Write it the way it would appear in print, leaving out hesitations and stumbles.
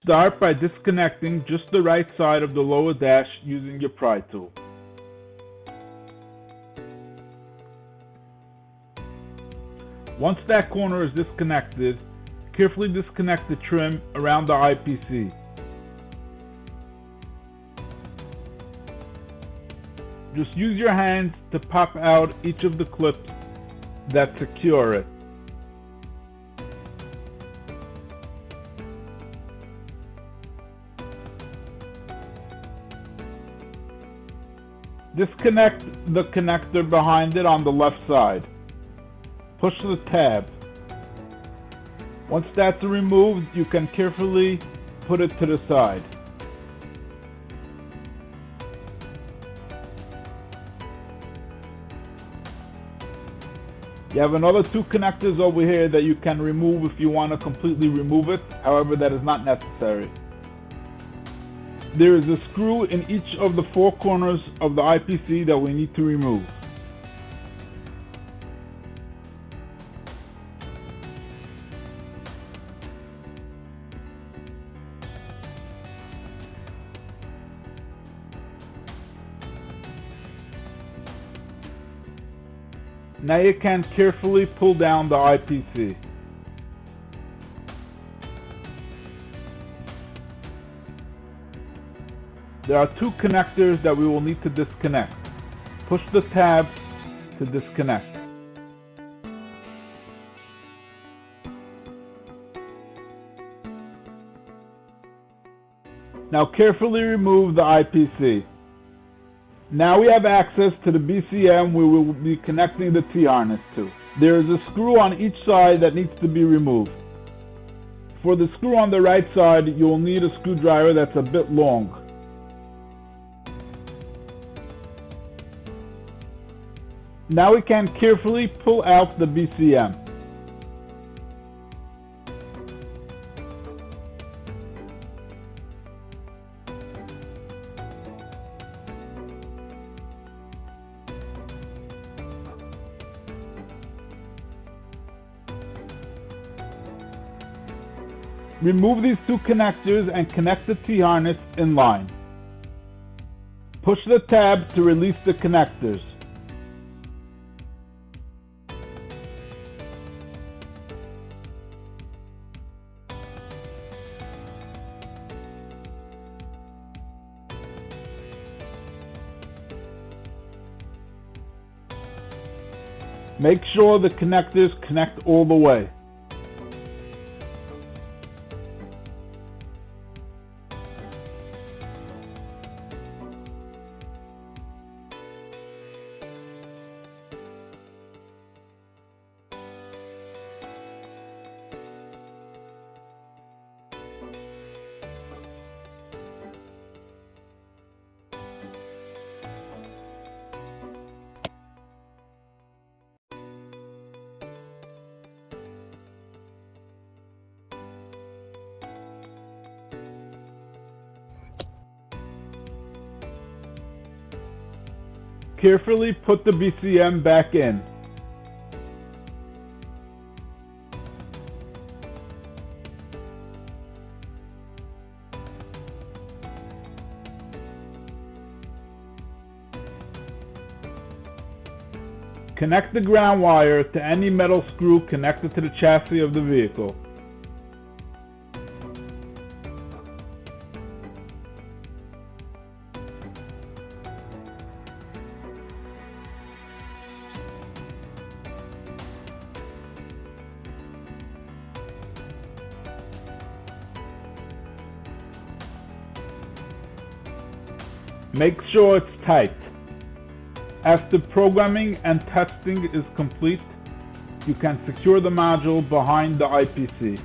Start by disconnecting just the right side of the lower dash using your pry tool. Once that corner is disconnected, carefully disconnect the trim around the IPC. Just use your hands to pop out each of the clips that secure it. Disconnect the connector behind it on the left side. Push the tab. Once that's removed, you can carefully put it to the side. You have another two connectors over here that you can remove if you want to completely remove it. However, that is not necessary. There is a screw in each of the four corners of the IPC that we need to remove. Now you can carefully pull down the IPC. There are two connectors that we will need to disconnect. Push the tab to disconnect. Now carefully remove the IPC. Now we have access to the BCM we will be connecting the T-harness to. There is a screw on each side that needs to be removed. For the screw on the right side, you will need a screwdriver that's a bit long. Now we can carefully pull out the BCM. Remove these two connectors and connect the T-harness in line. Push the tab to release the connectors. Make sure the connectors connect all the way. Carefully put the BCM back in. Connect the ground wire to any metal screw connected to the chassis of the vehicle. Make sure it's tight. After programming and testing is complete, you can secure the module behind the IPC.